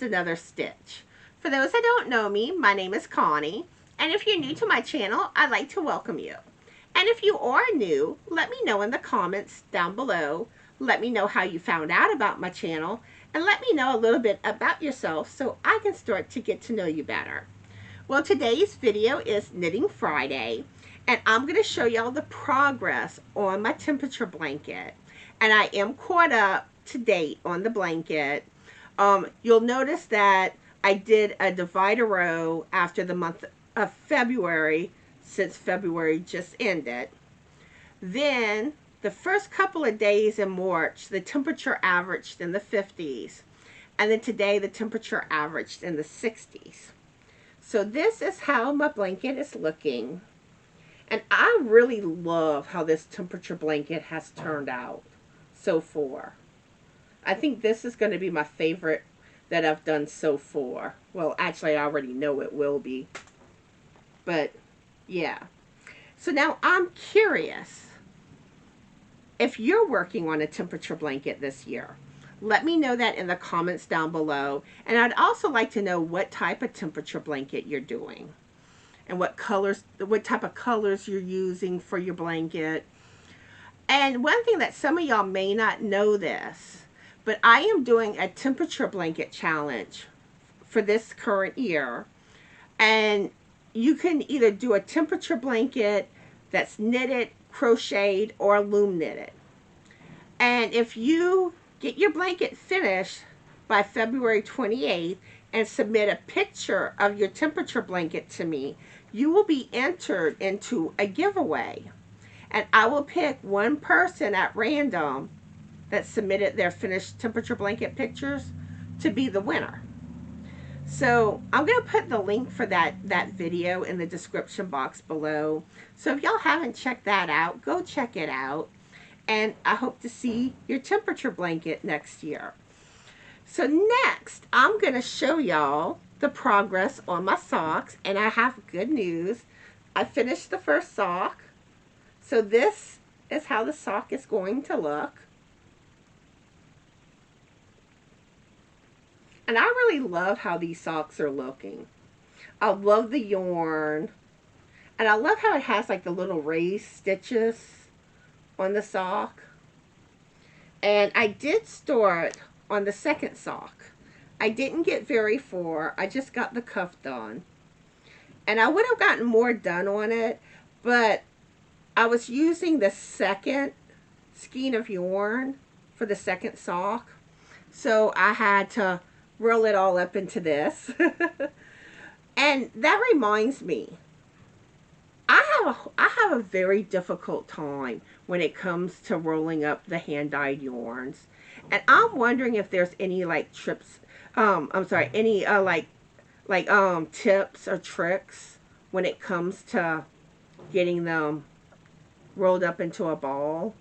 just another stitch. For those that don't know me, my name is Connie, and if you're new to my channel, I'd like to welcome you. And if you are new, let me know in the comments down below. Let me know how you found out about my channel, and let me know a little bit about yourself so I can start to get to know you better. Well, today's video is Knitting Friday, and I'm going to show y'all the progress on my temperature blanket. And I am caught up to date on the blanket. You'll notice that I did a divider row after the month of February, since February just ended. Then the first couple of days in March, the temperature averaged in the 50s. And then today the temperature averaged in the 60s. So this is how my blanket is looking. And I really love how this temperature blanket has turned out so far. I think this is going to be my favorite that I've done so far. Well, actually, I already know it will be. But, yeah. So now I'm curious if you're working on a temperature blanket this year. Let me know that in the comments down below. And I'd also like to know what type of temperature blanket you're doing. And what type of colors you're using for your blanket. And one thing that some of y'all may not know this, but I am doing a temperature blanket challenge for this current year. And you can either do a temperature blanket that's knitted, crocheted, or loom knitted. And if you get your blanket finished by February 28th and submit a picture of your temperature blanket to me, you will be entered into a giveaway. And I will pick one person at random that submitted their finished temperature blanket pictures to be the winner. So I'm going to put the link for that video in the description box below. So if y'all haven't checked that out, go check it out. And I hope to see your temperature blanket next year. So next, I'm going to show y'all the progress on my socks. And I have good news. I finished the first sock. So this is how the sock is going to look. And I really love how these socks are looking. I love the yarn. And I love how it has like the little raised stitches on the sock. And I did start on the second sock. I didn't get very far. I just got the cuff done. And I would have gotten more done on it, but I was using the second skein of yarn for the second sock. So I had to roll it all up into this. And that reminds me, I have a very difficult time when it comes to rolling up the hand-dyed yarns. And I'm wondering if there's any like tips or tricks when it comes to getting them rolled up into a ball.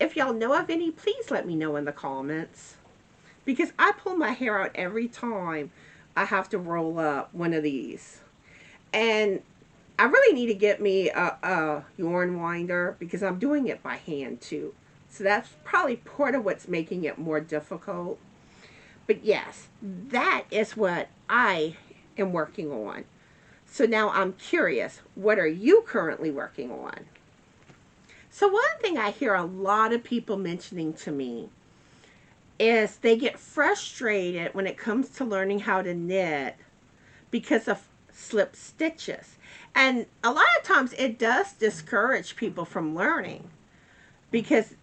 If y'all know of any, please let me know in the comments. Because I pull my hair out every time I have to roll up one of these. And I really need to get me a yarn winder because I'm doing it by hand too. So that's probably part of what's making it more difficult. But yes, that is what I am working on. So now I'm curious, what are you currently working on? So one thing I hear a lot of people mentioning to me is they get frustrated when it comes to learning how to knit because of slip stitches. And a lot of times it does discourage people from learning because,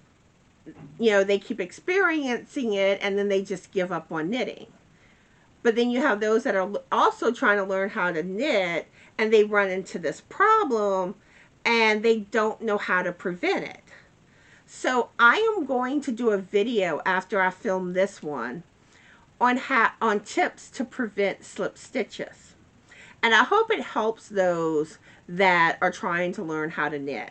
you know, they keep experiencing it and then they just give up on knitting. But then you have those that are also trying to learn how to knit and they run into this problem and they don't know how to prevent it. So I am going to do a video after I film this one on tips to prevent slip stitches. And I hope it helps those that are trying to learn how to knit.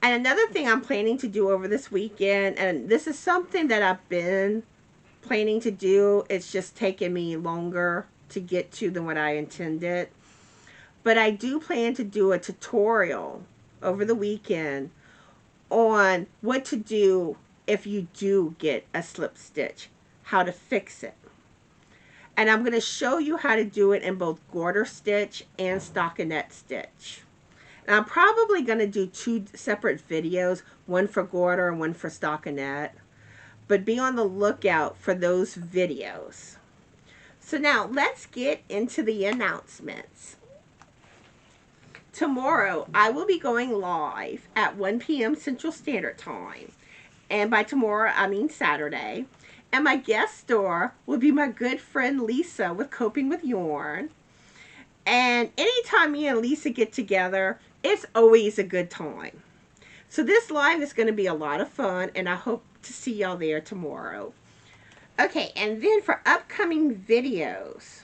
And another thing I'm planning to do over this weekend, and this is something that I've been planning to do, it's just taken me longer to get to than what I intended. But I do plan to do a tutorial over the weekend on what to do if you do get a slip stitch, how to fix it. And I'm going to show you how to do it in both garter stitch and stockinette stitch. And I'm probably going to do 2 separate videos, one for garter and one for stockinette. But be on the lookout for those videos. So now let's get into the announcements. Tomorrow I will be going live at 1 p.m. Central Standard Time. And by tomorrow, I mean Saturday. And my guest star will be my good friend Lisa with Coping with Yarn. And anytime me and Lisa get together, it's always a good time. So this live is going to be a lot of fun, and I hope to see y'all there tomorrow. Okay, and then for upcoming videos,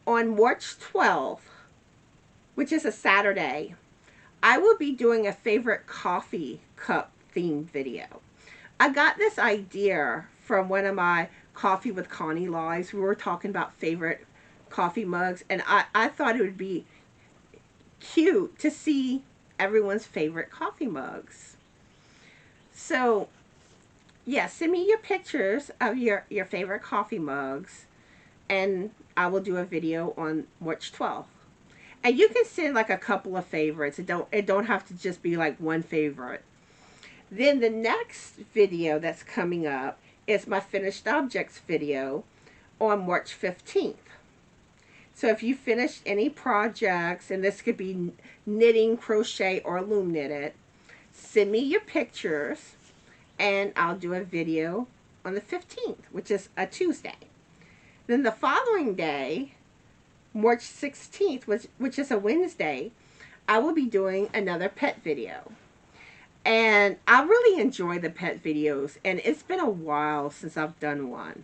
on March 12th, which is a Saturday, I will be doing a favorite coffee cup themed video. I got this idea from one of my Coffee with Connie lives. We were talking about favorite coffee mugs, and I thought it would be cute to see everyone's favorite coffee mugs. So, yeah, send me your pictures of your favorite coffee mugs, and I will do a video on March 12th. And you can send like a couple of favorites. It don't have to just be like one favorite. Then the next video that's coming up is my finished objects video on March 15th. So if you finished any projects, and this could be knitting, crochet, or loom knitted, send me your pictures and I'll do a video on the 15th, which is a Tuesday. Then the following day, March 16th, which is a Wednesday, I will be doing another pet video. And I really enjoy the pet videos, and it's been a while since I've done one.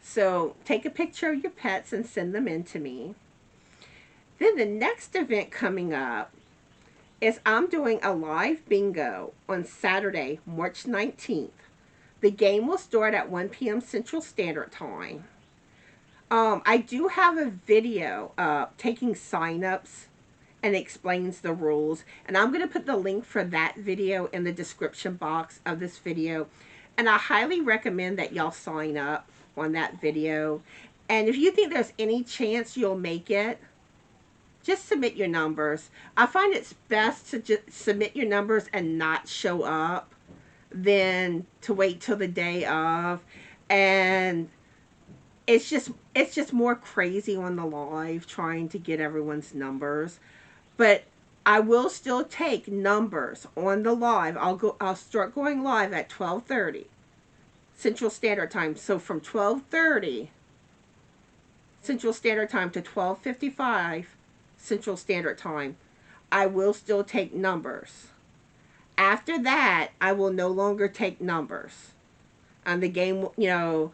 So take a picture of your pets and send them in to me. Then the next event coming up is I'm doing a live bingo on Saturday, March 19th. The game will start at 1 p.m. Central Standard Time. I do have a video taking sign-ups and explains the rules. And I'm going to put the link for that video in the description box of this video. And I highly recommend that y'all sign up on that video. And if you think there's any chance you'll make it, just submit your numbers. I find it's best to just submit your numbers and not show up than to wait till the day of. And it's just more crazy on the live trying to get everyone's numbers. But I will still take numbers on the live. I'll start going live at 12:30 Central Standard Time. So from 12:30 Central Standard Time to 12:55 Central Standard Time, I will still take numbers. After that, I will no longer take numbers. And the game, I'll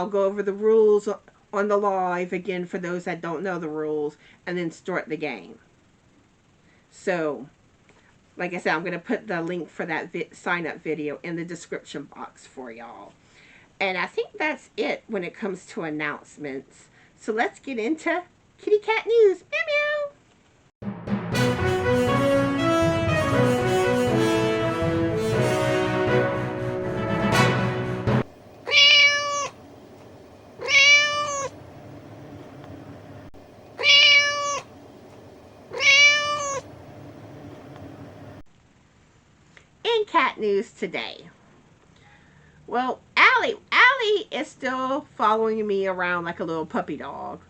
go over the rules on the live again for those that don't know the rules, and then start the game. So, like I said, I'm going to put the link for that sign-up video in the description box for y'all. And I think that's it when it comes to announcements. So let's get into kitty cat news. Meow meow. In cat news today. Well, Allie is still following me around like a little puppy dog.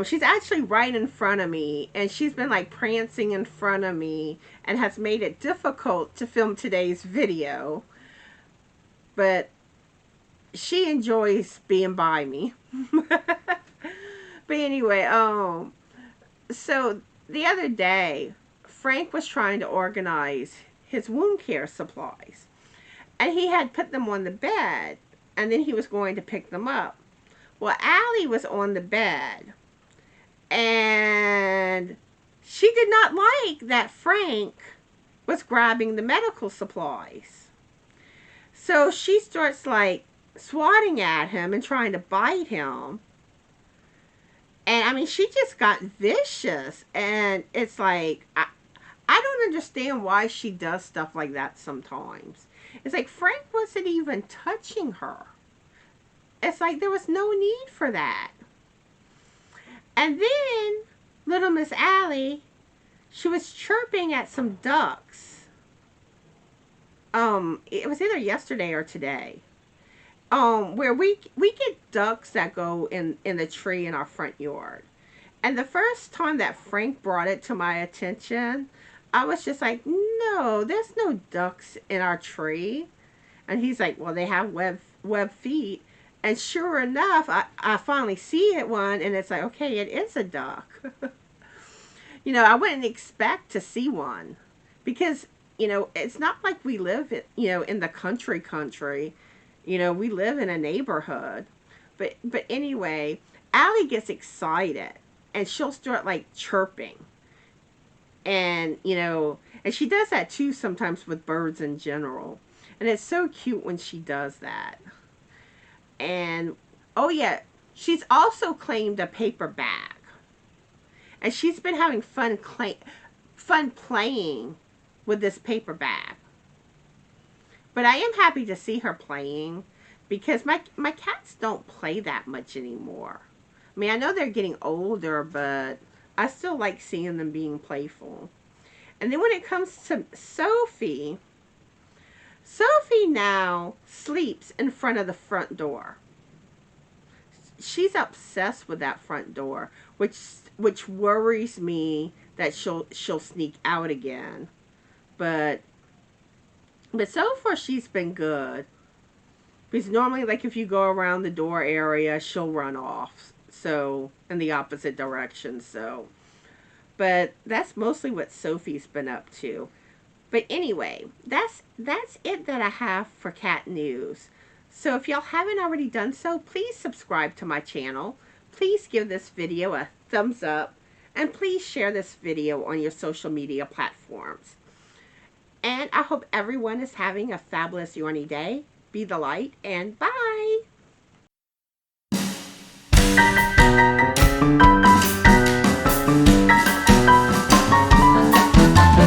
She's actually right in front of me, and she's been like prancing in front of me and has made it difficult to film today's video. But she enjoys being by me. But anyway, so the other day, Frank was trying to organize his wound care supplies. And he had put them on the bed, and then he was going to pick them up. Well, Allie was on the bed, and she did not like that Frank was grabbing the medical supplies. So she starts like swatting at him and trying to bite him. And I mean, she just got vicious, and it's like, I don't understand why she does stuff like that sometimes. It's like Frank wasn't even touching her. It's like there was no need for that. And then little Miss Allie, she was chirping at some ducks. It was either yesterday or today. Where we get ducks that go in the tree in our front yard. And the first time that Frank brought it to my attention, I was just like, no, there's no ducks in our tree. And he's like, well, they have web feet. And sure enough, I finally see it one, and it's like, okay, it is a duck. I wouldn't expect to see one because, it's not like we live, in the country. We live in a neighborhood. But anyway, Allie gets excited and she'll start like chirping. And, and she does that too sometimes with birds in general. And it's so cute when she does that. And, oh yeah, she's also claimed a paper bag. And she's been having fun playing with this paper bag. But I am happy to see her playing because my cats don't play that much anymore. I mean, I know they're getting older, but I still like seeing them being playful. And then when it comes to Sophie now sleeps in front of the front door. She's obsessed with that front door, which worries me that she'll sneak out again. But so far she's been good. Because normally, like, if you go around the door area, she'll run off. So, in the opposite direction. So, but that's mostly what Sophie's been up to. But anyway, that's it that I have for cat news. So if y'all haven't already done so, please subscribe to my channel. Please give this video a thumbs up. And please share this video on your social media platforms. And I hope everyone is having a fabulous yarny day. Be the light, and bye!